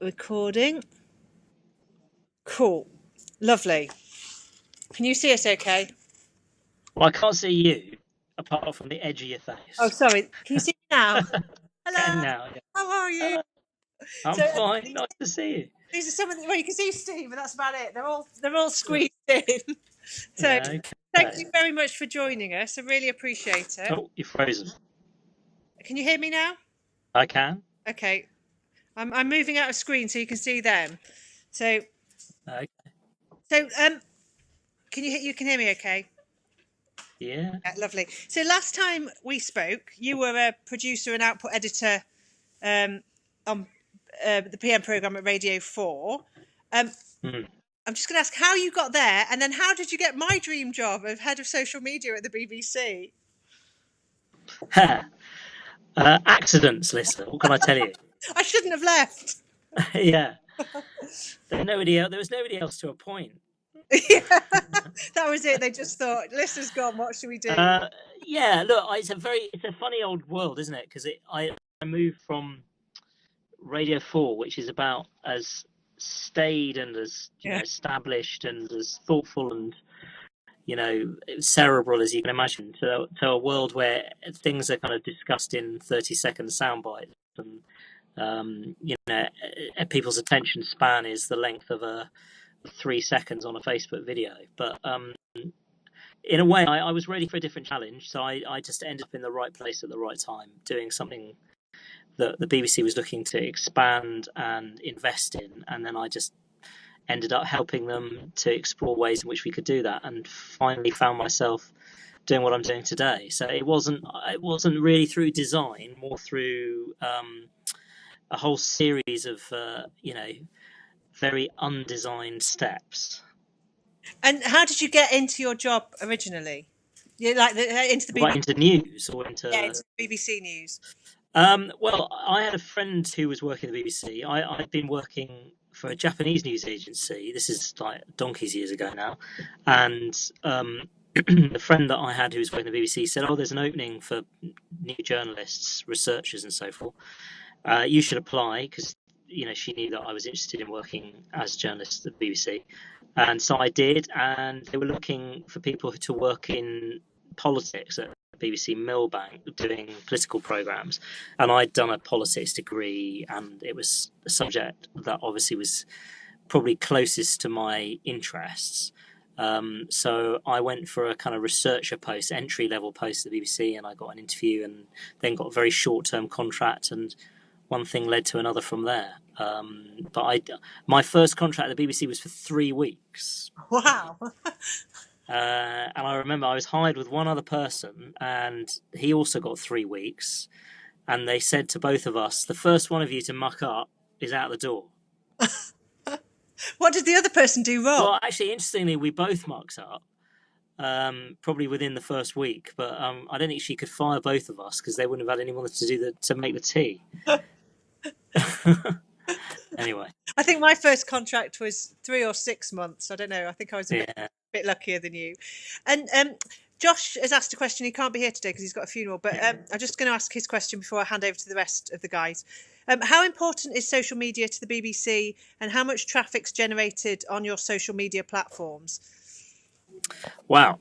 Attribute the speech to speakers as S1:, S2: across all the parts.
S1: Recording. Cool. Lovely. Can you see us okay?
S2: Well, I can't see you apart from the edge of your
S1: Oh,
S2: face.
S1: sorry. Can you see me now?
S2: Can
S1: Hello.
S2: now. Yeah.
S1: How are you?
S2: Hello. I'm
S1: So
S2: fine. Nice to see you.
S1: these are some of the, well, you can see Steve, but that's about it. They're all squeezed in. So
S2: Yeah.
S1: thank
S2: Okay.
S1: you very much for joining us. I really appreciate it.
S2: Oh, you're frozen.
S1: Can you hear me now?
S2: I can.
S1: Okay. I'm moving out of screen so you can see them. So
S2: Okay.
S1: so you can hear me okay?
S2: Yeah.
S1: Yeah, lovely. So last time we spoke, you were a producer and output editor um, on the PM program at Radio 4. Um,
S2: Hmm.
S1: I'm just going to ask how you got there, and then how did you get my dream job of head of social media at the BBC?
S2: Accidents, listener. What can I tell you?
S1: I shouldn't have left.
S2: Yeah. There was nobody else to appoint.
S1: Yeah, that was it. They just thought, Lister's gone. What should we do?
S2: Uh, yeah. Look, it's a funny old world, isn't it? Because I moved from Radio 4, which is about as staid and as
S1: Yeah,
S2: established and as thoughtful and cerebral as you can imagine, to a world where things are kind of discussed in 30-second sound bites, and people's attention span is the length of a 3 seconds on a Facebook video. But in a way, I was ready for a different challenge, so I just ended up in the right place at the right time, doing something that the BBC was looking to expand and invest in, and then I just ended up helping them to explore ways in which we could do that, and finally found myself doing what I'm doing today. So it wasn't really through design, more through a whole series of very undesigned steps.
S1: and how did you get into your job originally? You like into the
S2: Right
S1: BBC?
S2: into news or
S1: Yeah,
S2: into
S1: into the BBC News.
S2: well, I had a friend who was working at the BBC. I'd been working for a Japanese news agency. This is like donkeys years ago now, and the friend that I had who was working at the BBC said, "Oh, there's an opening for new journalists, researchers, and so forth. You should apply," because she knew that I was interested in working as a journalist at the BBC, and so I did. And they were looking for people to work in politics at BBC Millbank, doing political programs, and I'd done a politics degree, and it was a subject that obviously was probably closest to my interests. So I went for a kind of researcher post, entry level post at the BBC, and I got an interview, and then got a very short term contract, and one thing led to another from there. My first contract at the BBC was for 3 weeks.
S1: Wow.
S2: And I remember I was hired with one other person, and he also got 3 weeks. And they said to both of us, the first one of you to muck up is out the door.
S1: What did the other person do wrong?
S2: Well, actually, interestingly, we both mucked up, probably within the first week. But I don't think she could fire both of us because they wouldn't have had anyone to make the tea. Anyway,
S1: I think my first contract was 3 or 6 months. I don't know. I think I was a
S2: yeah.
S1: bit luckier than you. And Josh has asked a question. He can't be here today because he's got a funeral, but I'm just going to ask his question before I hand over to the rest of the guys. How important is social media to the BBC, and how much traffic's generated on your social media platforms?
S2: Wow.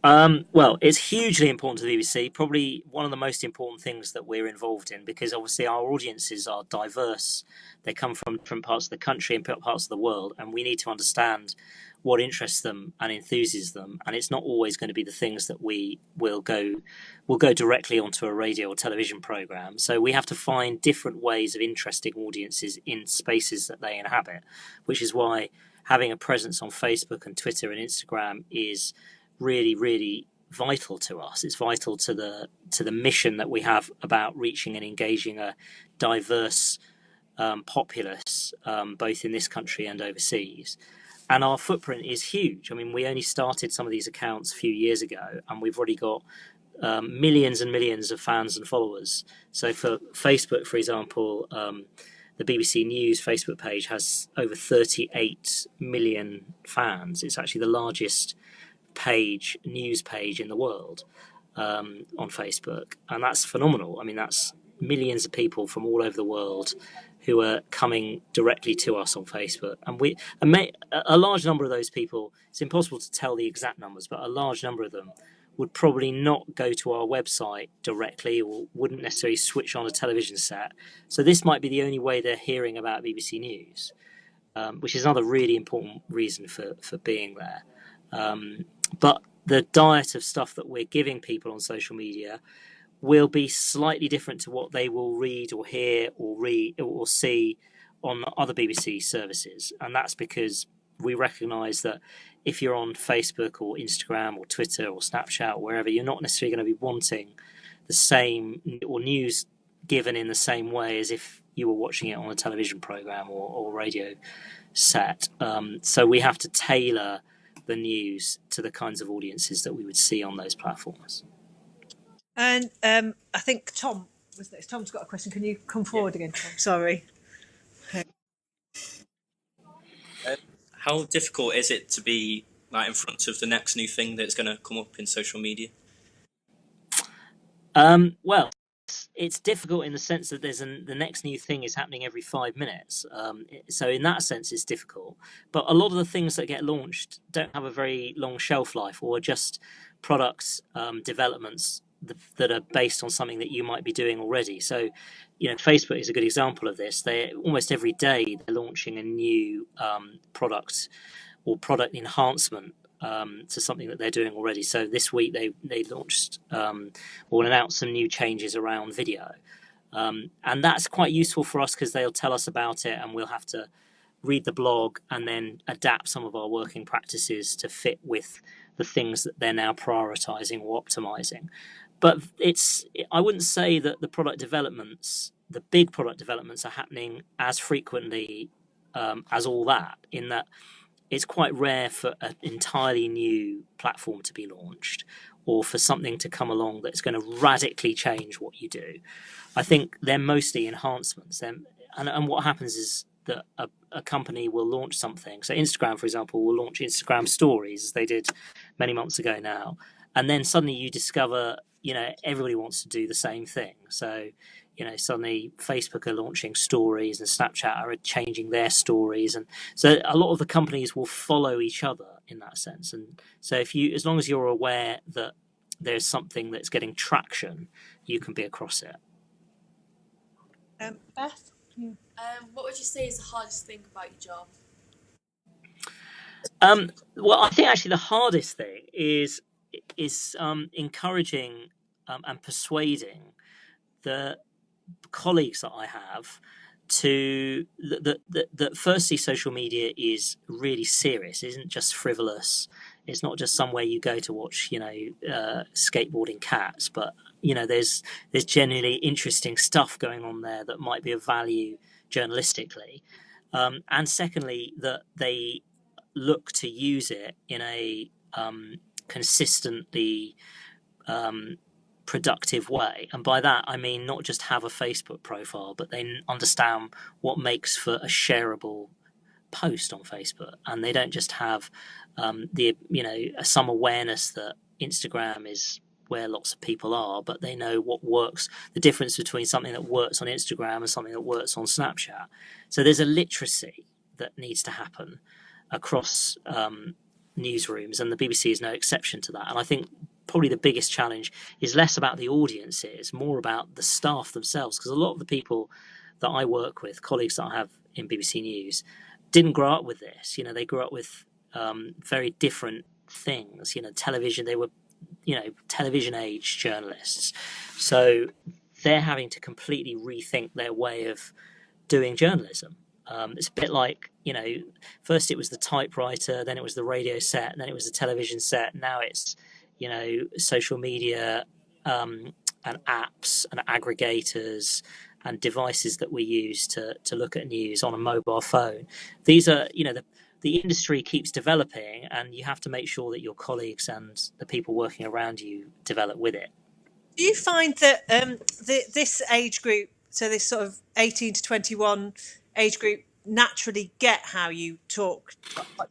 S2: Well, it's hugely important to the BBC. Probably one of the most important things that we're involved in, because obviously our audiences are diverse. They come from different parts of the country and parts of the world, and we need to understand what interests them and enthuses them. And it's not always going to be the things that we will go directly onto a radio or television program. So we have to find different ways of interesting audiences in spaces that they inhabit, which is why having a presence on Facebook and Twitter and Instagram is really, really vital to us. It's vital to the mission that we have about reaching and engaging a diverse populace, both in this country and overseas. And our footprint is huge. I mean, we only started some of these accounts a few years ago, and we've already got millions and millions of fans and followers. So for Facebook, for example, the BBC News Facebook page has over 38 million fans. It's actually the largest news page in the world on Facebook, and that's phenomenal. I mean, that's millions of people from all over the world who are coming directly to us on Facebook, and a large number of those people. It's impossible to tell the exact numbers, but a large number of them would probably not go to our website directly, or wouldn't necessarily switch on a television set. So this might be the only way they're hearing about BBC News, which is another really important reason for being there. But the diet of stuff that we're giving people on social media will be slightly different to what they will read or hear or see on other BBC services, and that's because we recognise that if you're on Facebook or Instagram or Twitter or Snapchat or wherever, you're not necessarily going to be wanting the same or news given in the same way as if you were watching it on a television programme or radio set. So we have to tailor the news to the kinds of audiences that we would see on those platforms.
S1: And I think Tom was next. Tom's got a question. Can you come forward again, Tom? Sorry.
S3: How difficult is it to be like in front of the next new thing that's going to come up in social media?
S2: Well, it's difficult in the sense that the next new thing is happening every 5 minutes. So in that sense, it's difficult. But a lot of the things that get launched don't have a very long shelf life, or just products developments that are based on something that you might be doing already. So, Facebook is a good example of this. They almost every day they're launching a new product or product enhancement to something that they're doing already. So this week they launched or announced some new changes around video, and that's quite useful for us because they'll tell us about it, and we'll have to read the blog and then adapt some of our working practices to fit with the things that they're now prioritizing or optimizing. But I wouldn't say that the big product developments are happening as frequently as all that, in that it's quite rare for an entirely new platform to be launched or for something to come along that's going to radically change what you do. I think they're mostly enhancements. And what happens is that a company will launch something. So Instagram, for example, will launch Instagram stories, as they did many months ago now. And then suddenly you discover, everybody wants to do the same thing. So, suddenly Facebook are launching stories and Snapchat are changing their stories. And so a lot of the companies will follow each other in that sense. And so as long as you're aware that there's something that's getting traction, you can be across it.
S1: Beth?
S4: What would you say is the hardest thing about your job?
S2: Well, I think actually the hardest thing is encouraging and persuading the colleagues that I have that firstly social media is really serious. It isn't just frivolous. It's not just somewhere you go to watch skateboarding cats, but there's genuinely interesting stuff going on there that might be of value journalistically, and secondly that they look to use it in a consistently productive way. And by that I mean not just have a Facebook profile, but they understand what makes for a shareable post on Facebook, and they don't just have some awareness that Instagram is where lots of people are, but they know what works, the difference between something that works on Instagram and something that works on Snapchat. So there's a literacy that needs to happen across newsrooms, and the BBC is no exception to that. And I think probably the biggest challenge is less about the audiences, more about the staff themselves, because a lot of the people that I work with, colleagues that I have in BBC News, didn't grow up with this. They grew up with very different things. Television, they were television age journalists, so they're having to completely rethink their way of doing journalism. It's a bit like, first it was the typewriter, then it was the radio set, and then it was the television set. Now it's, social media and apps and aggregators and devices that we use to look at news on a mobile phone. These are, the industry keeps developing, and you have to make sure that your colleagues and the people working around you develop with it.
S1: Do you find that this age group, so this sort of 18 to 21 age group, naturally get how you talk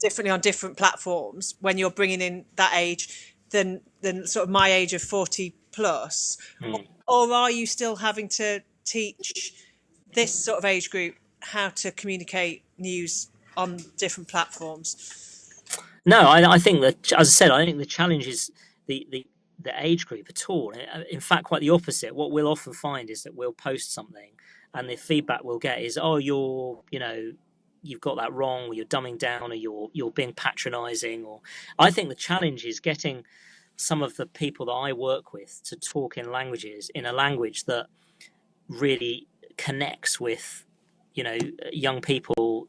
S1: differently on different platforms when you're bringing in that age than sort of my age of 40 plus? Or are you still having to teach this sort of age group how to communicate news on different platforms?
S2: No, I think that, as I said, I think the challenge is the age group at all. In fact, quite the opposite. What we'll often find is that we'll post something, and the feedback we'll get is, "Oh, you've got that wrong, or you're dumbing down, or you're being patronising." Or I think the challenge is getting some of the people that I work with to talk in a language that really connects with young people,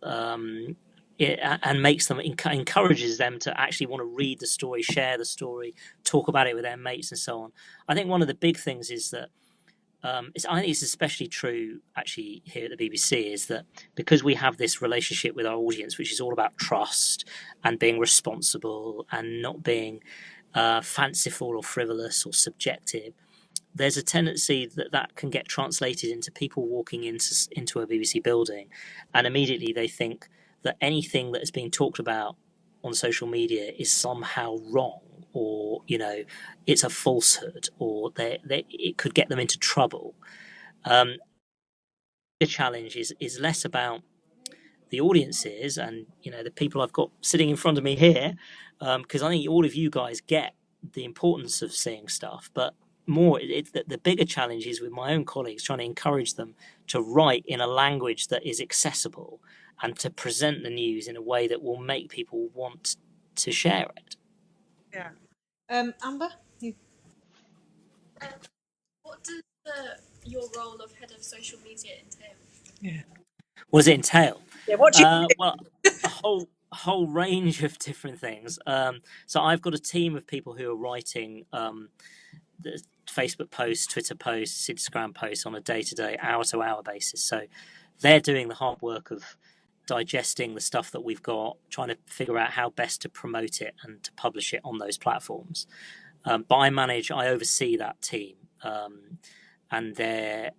S2: and makes them encourages them to actually want to read the story, share the story, talk about it with their mates, and so on. I think one of the big things is that I think it's especially true actually here at the BBC, is that because we have this relationship with our audience, which is all about trust and being responsible and not being fanciful or frivolous or subjective, there's a tendency that can get translated into people walking into a BBC building, and immediately they think that anything that is being talked about on social media is somehow wrong, or it's a falsehood, or it could get them into trouble. The challenge is less about the audiences and the people I've got sitting in front of me here, because I think all of you guys get the importance of seeing stuff, but more the bigger challenge is with my own colleagues, trying to encourage them to write in a language that is accessible and to present the news in a way that will make people want to share it.
S1: Yeah. Amber, you...
S4: What does your role of head of social media entail?
S1: Yeah.
S2: What does it entail?
S1: Yeah. What do you?
S2: Well, a whole range of different things. So I've got a team of people who are writing the Facebook posts, Twitter posts, Instagram posts on a day-to-day, hour-to-hour basis. So they're doing the hard work of digesting the stuff that we've got, trying to figure out how best to promote it and to publish it on those platforms. But I oversee that team, and they're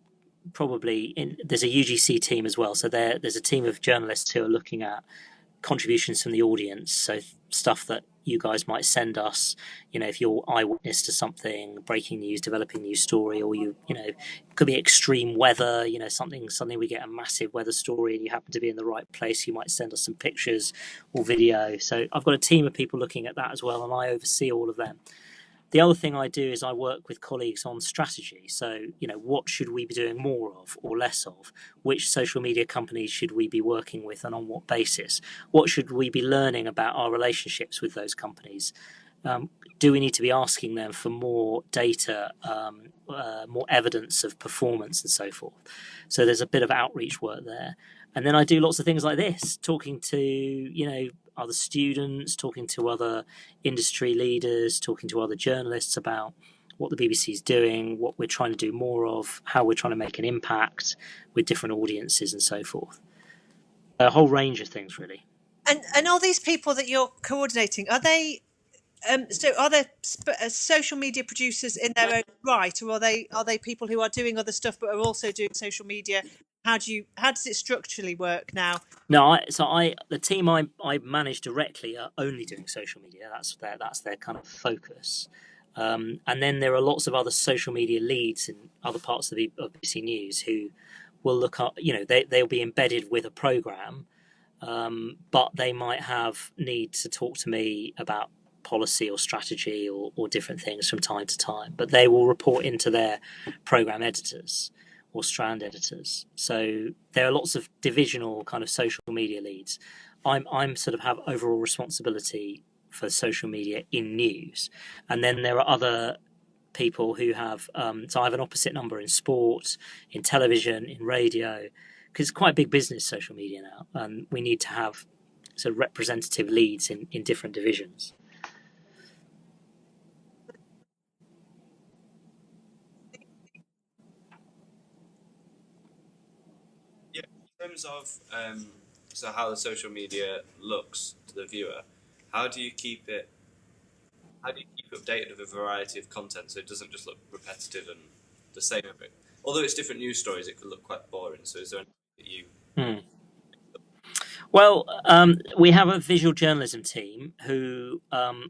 S2: there's a UGC team as well. So there's a team of journalists who are looking at contributions from the audience. So stuff that you guys might send us, if you're eyewitness to something, breaking news, developing news story, or it could be extreme weather, suddenly we get a massive weather story and you happen to be in the right place, you might send us some pictures or video. So I've got a team of people looking at that as well, and I oversee all of them. The other thing I do is I work with colleagues on strategy. So, what should we be doing more of or less of? Which social media companies should we be working with, and on what basis? What should we be learning about our relationships with those companies? Do we need to be asking them for more data, more evidence of performance, and so forth? So there's a bit of outreach work there. And then I do lots of things like this, talking to, other students, talking to other industry leaders, talking to other journalists about what the BBC is doing, what we're trying to do more of, how we're trying to make an impact with different audiences, and so forth. A whole range of things, really.
S1: And all these people that you're coordinating, are they social media producers in their own right, or are they people who are doing other stuff but are also doing social media? How does it structurally work now?
S2: No, the team I manage directly are only doing social media. That's their kind of focus. And then there are lots of other social media leads in other parts of BBC News who will look up. They'll be embedded with a program, but they might have need to talk to me about policy or strategy or different things from time to time. But they will report into their program editors or strand editors. So there are lots of divisional kind of social media leads. I'm sort of have overall responsibility for social media in news, and then there are other people who have. So I have an opposite number in sport, in television, in radio, because it's quite big business, social media now, and we need to have sort of representative leads in different divisions.
S5: In terms of how the social media looks to the viewer, how do you keep it updated with a variety of content so it doesn't just look repetitive and the same every? Although it's different news stories, it could look quite boring. So is there anything that you?
S2: Well, we have a visual journalism team who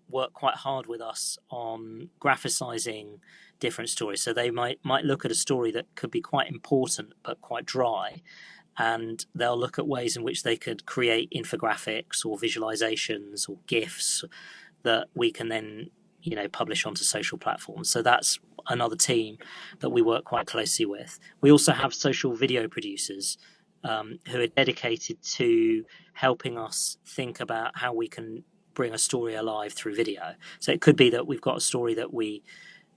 S2: work quite hard with us on graphicizing different stories. So they might look at a story that could be quite important but quite dry, and they'll look at ways in which they could create infographics or visualizations or GIFs that we can then, publish onto social platforms. So that's another team that we work quite closely with. We also have social video producers who are dedicated to helping us think about how we can bring a story alive through video. So it could be that we've got a story that we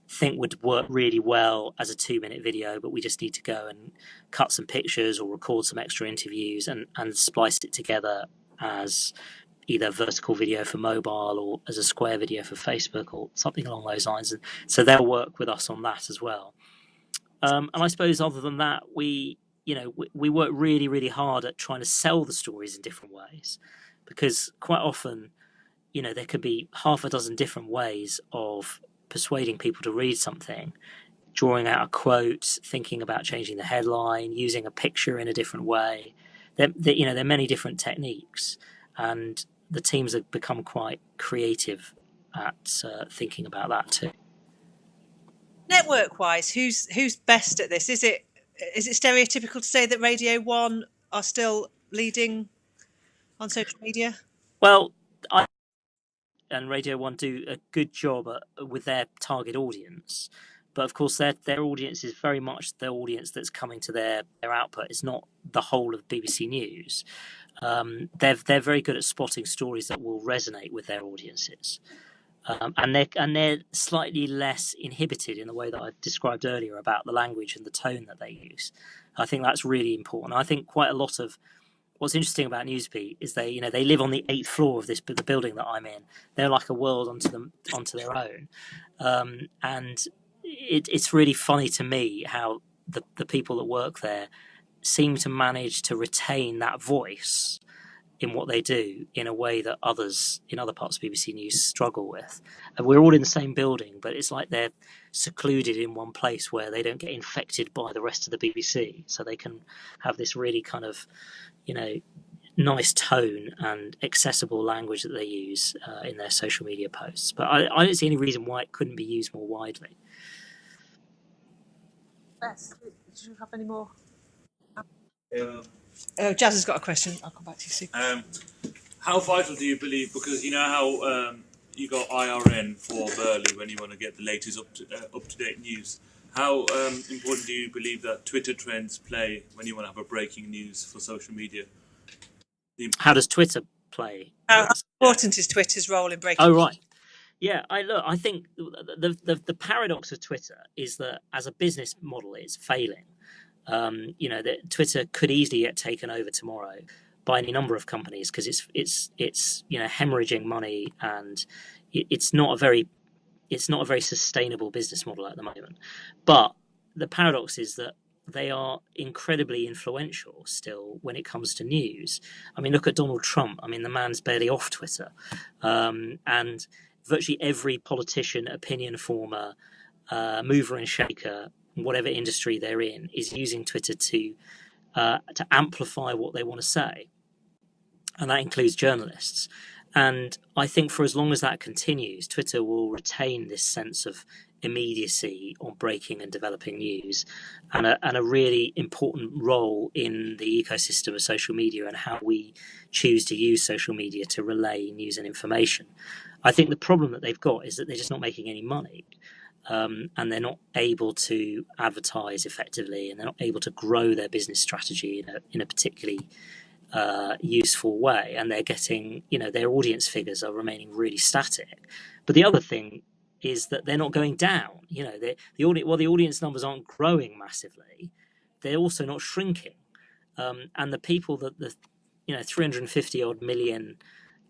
S2: think would work really well as a 2-minute video, but we just need to go and cut some pictures or record some extra interviews and splice it together as either vertical video for mobile or as a square video for Facebook or something along those lines. And so they'll work with us on that as well. And I suppose other than that, we work really, really hard at trying to sell the stories in different ways, because quite often, there could be half a dozen different ways of persuading people to read something, drawing out a quote, thinking about changing the headline, using a picture in a different way. There are many different techniques, and the teams have become quite creative at thinking about that too.
S1: Network-wise, who's best at this? Is it stereotypical to say that Radio 1 are still leading on social media?
S2: Well, and Radio 1 do a good job with their target audience, but of course their audience is very much the audience that's coming to their output. It's not the whole of BBC News. They're very good at spotting stories that will resonate with their audiences, and they're slightly less inhibited in the way that I described earlier about the language and the tone that they use. I think that's really important. I think quite a lot of what's interesting about Newsbeat is they live on the 8th floor of the building that I'm in. They're like a world onto their own, and it's really funny to me how the people that work there seem to manage to retain that voice in what they do in a way that others in other parts of BBC News struggle with. And we're all in the same building, but it's like they're secluded in one place where they don't get infected by the rest of the BBC, so they can have this really kind of nice tone and accessible language that they use in their social media posts. But I don't see any reason why it couldn't be used more widely.
S1: Yes. Do you have any more? Jazz has got a question. I'll come back to you soon.
S6: How vital do you believe, because you know how you got IRN for Burley when you want to get the latest up-to-date news. How important do you believe that Twitter trends play when you want to have a breaking news for social media?
S2: How does Twitter play?
S1: How important is Twitter's role in breaking?
S2: Oh, right. Yeah, I think the paradox of Twitter is that as a business model, it's failing. That Twitter could easily get taken over tomorrow by any number of companies because it's hemorrhaging money, and it's not a very sustainable business model at the moment. But the paradox is that they are incredibly influential still when it comes to news. I mean, look at Donald Trump. I mean, the man's barely off Twitter, and virtually every politician, opinion former, mover and shaker, whatever industry they're in, is using Twitter to amplify what they want to say, and that includes journalists. And I think for as long as that continues, Twitter will retain this sense of immediacy on breaking and developing news, and a really important role in the ecosystem of social media and how we choose to use social media to relay news and information. I think the problem that they've got is that they're just not making any money. And they're not able to advertise effectively, and they're not able to grow their business strategy in a particularly useful way, and they're getting, their audience figures are remaining really static. But the other thing is that they're not going down. The audience numbers aren't growing massively, they're also not shrinking. And the people that the 350 odd million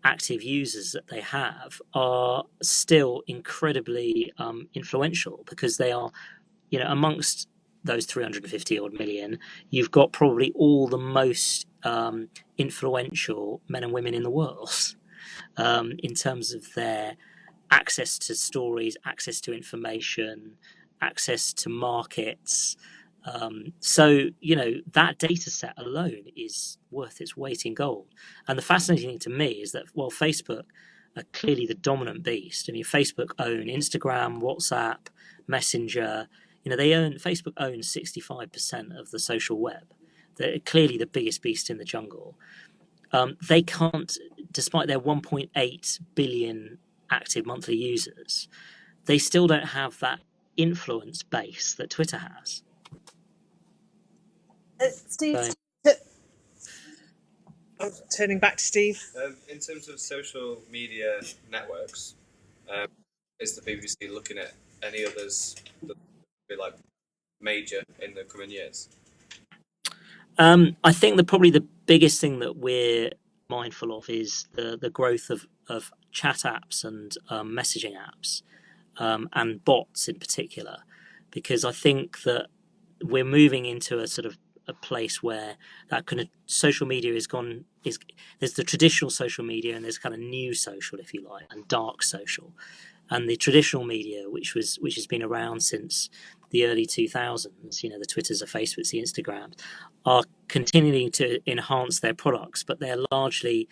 S2: active users that they have are still incredibly influential, because they are, amongst those 350 odd million, you've got probably all the most influential men and women in the world in terms of their access to stories, access to information, access to markets. So that data set alone is worth its weight in gold. And the fascinating thing to me is that, well, Facebook are clearly the dominant beast. I mean, Facebook own Instagram, WhatsApp, Messenger. Facebook owns 65% of the social web. they're clearly the biggest beast in the jungle. They can't, despite their 1.8 billion active monthly users, they still don't have that influence base that Twitter has.
S1: Steve,
S2: So,
S1: I'm turning back to Steve.
S5: In terms of social media networks, is the BBC looking at any others that will be like major in the coming years?
S2: I think that probably the biggest thing that we're mindful of is the growth of chat apps and messaging apps, and bots in particular, because I think that we're moving into a sort of a place where that kind of social media is there's the traditional social media and there's kind of new social, if you like, and dark social. And the traditional media, which has been around since the early 2000s, the Twitters, the Facebooks, the Instagrams, are continuing to enhance their products, but they're largely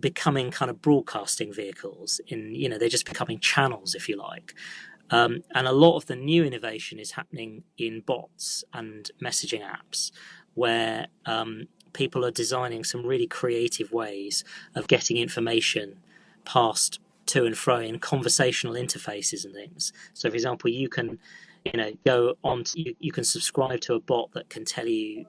S2: becoming kind of broadcasting vehicles. They're just becoming channels, if you like. And a lot of the new innovation is happening in bots and messaging apps, where people are designing some really creative ways of getting information passed to and fro in conversational interfaces and things. So, for example, you can, go on. You can subscribe to a bot that can tell you,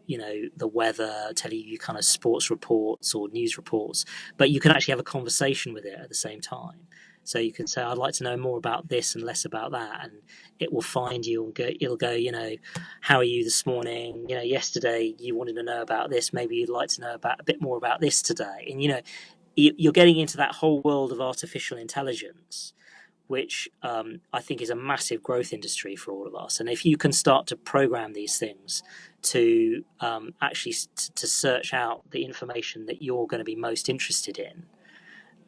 S2: the weather, tell you kind of sports reports or news reports, but you can actually have a conversation with it at the same time. So you can say, I'd like to know more about this and less about that. And it will find you and it'll go, how are you this morning? Yesterday you wanted to know about this. Maybe you'd like to know about a bit more about this today. And, you're getting into that whole world of artificial intelligence, which I think is a massive growth industry for all of us. And if you can start to program these things to actually to search out the information that you're going to be most interested in,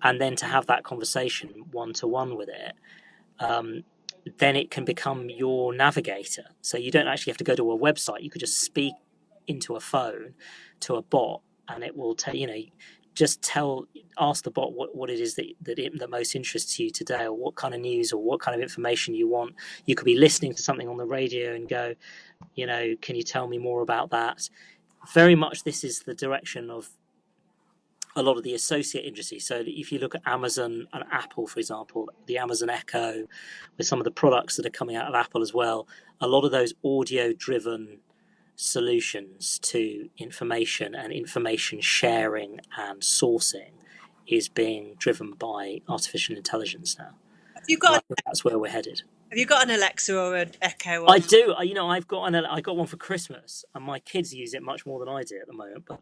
S2: and then to have that conversation one-to-one with it, then it can become your navigator. So you don't actually have to go to a website. You could just speak into a phone to a bot, and it will tell ask the bot what it is that most interests you today, or what kind of news or what kind of information you want. You could be listening to something on the radio and go, can you tell me more about that? Very much this is the direction of a lot of the associate industry. So if you look at Amazon and Apple, for example, the Amazon Echo, with some of the products that are coming out of Apple as well, a lot of those audio-driven solutions to information and information sharing and sourcing is being driven by artificial intelligence now. That's where we're headed.
S1: Have you got an Alexa or an Echo? Or...
S2: I do. I got one for Christmas, and my kids use it much more than I do at the moment. But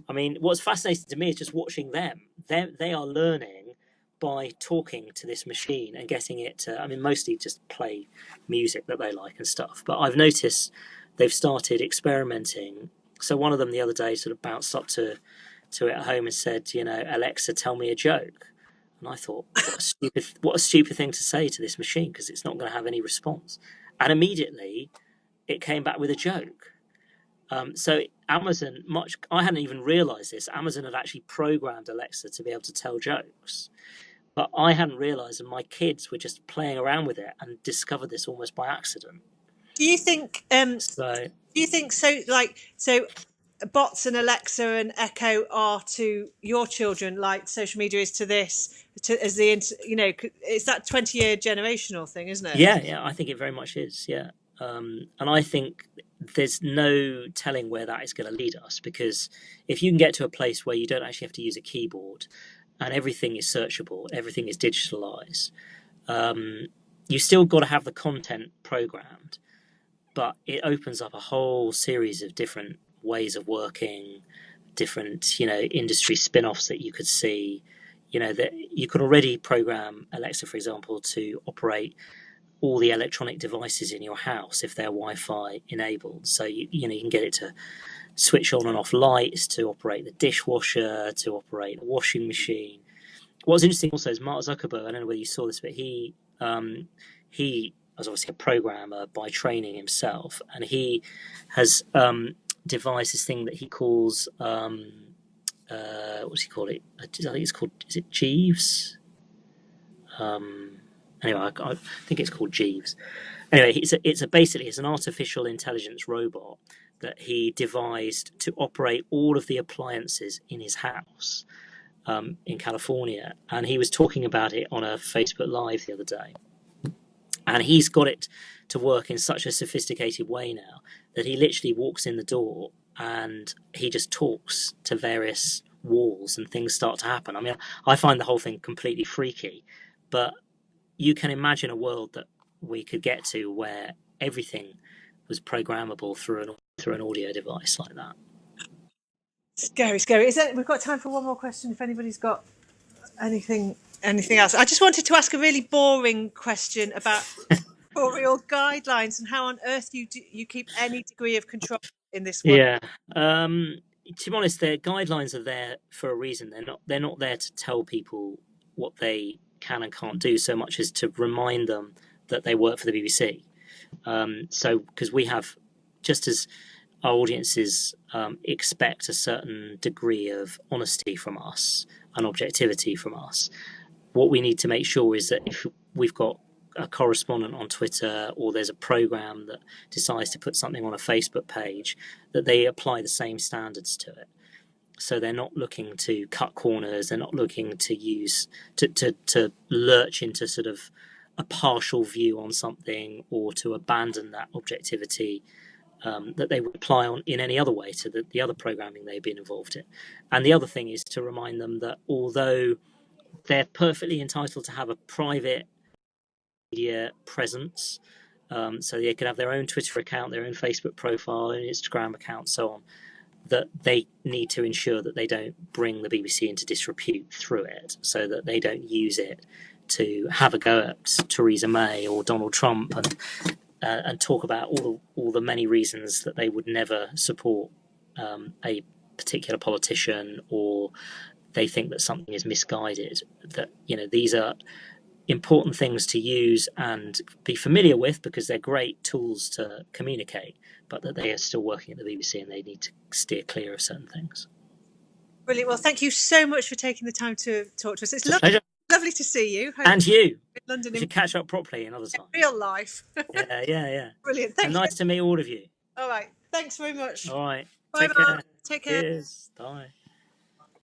S2: I mean, what's fascinating to me is just watching them. They are learning by talking to this machine and getting it to, mostly just play music that they like and stuff. But I've noticed they've started experimenting. So one of them the other day sort of bounced up to it at home and said, Alexa, tell me a joke. And I thought, what a stupid thing to say to this machine, because it's not going to have any response. And immediately, it came back with a joke. So Amazon, I hadn't even realised this. Amazon had actually programmed Alexa to be able to tell jokes, but I hadn't realised, and my kids were just playing around with it and discovered this almost by accident.
S1: Do you think? So? Bots and Alexa and Echo are to your children like social media is to this, it's that 20-year generational thing, isn't it?
S2: Yeah, I think it very much is. Yeah, and I think there's no telling where that is going to lead us, because if you can get to a place where you don't actually have to use a keyboard and everything is searchable, everything is digitalized, you still got to have the content programmed, but it opens up a whole series of different ways of working, different industry spin-offs that you could see. That you could already program Alexa, for example, to operate all the electronic devices in your house if they're Wi-Fi enabled. So you can get it to switch on and off lights, to operate the dishwasher, to operate the washing machine. What's interesting also is Mark Zuckerberg. I don't know whether you saw this, but he was obviously a programmer by training himself, and he has devised this thing that he calls what does he call it? I think it's called, is it Jeeves? Anyway, I think it's called Jeeves. Anyway, it's basically an artificial intelligence robot that he devised to operate all of the appliances in his house in California. And he was talking about it on a Facebook Live the other day. And he's got it to work in such a sophisticated way now that he literally walks in the door and he just talks to various walls and things start to happen. I mean, I find the whole thing completely freaky, but you can imagine a world that we could get to where everything was programmable through an audio device like that.
S1: Scary. We've got time for one more question if anybody's got anything else. I just wanted to ask a really boring question about editorial guidelines and how on earth you keep any degree of control in this one.
S2: Yeah. To be honest, their guidelines are there for a reason. They're not there to tell people what they can and can't do so much as to remind them that they work for the BBC. So because we have, just as our audiences expect a certain degree of honesty from us and objectivity from us, what we need to make sure is that if we've got a correspondent on Twitter or there's a program that decides to put something on a Facebook page, that they apply the same standards to it. So they're not looking to cut corners, they're not looking to use to lurch into sort of a partial view on something or to abandon that objectivity that they would apply on in any other way to the other programming they've been involved in. And the other thing is to remind them that although they're perfectly entitled to have a private media presence, so they could have their own Twitter account, their own Facebook profile, and Instagram account, so on, that they need to ensure that they don't bring the BBC into disrepute through it, so that they don't use it to have a go at Theresa May or Donald Trump and talk about all the many reasons that they would never support a particular politician, or they think that something is misguided. That, you know, these are important things to use and be familiar with because they're great tools to communicate, but that they are still working at the BBC and they need to steer clear of certain things.
S1: Brilliant. Well, thank you so much for taking the time to talk to us. It's lovely to see you.
S2: And you.
S1: In London,
S2: we should catch up properly another time.
S1: Real life.
S2: Yeah.
S1: Brilliant. Thank you.
S2: Nice to meet all of you.
S1: All right. Thanks very much.
S2: All right.
S1: Bye,
S2: Take care.
S1: Take care.
S2: Cheers. Bye.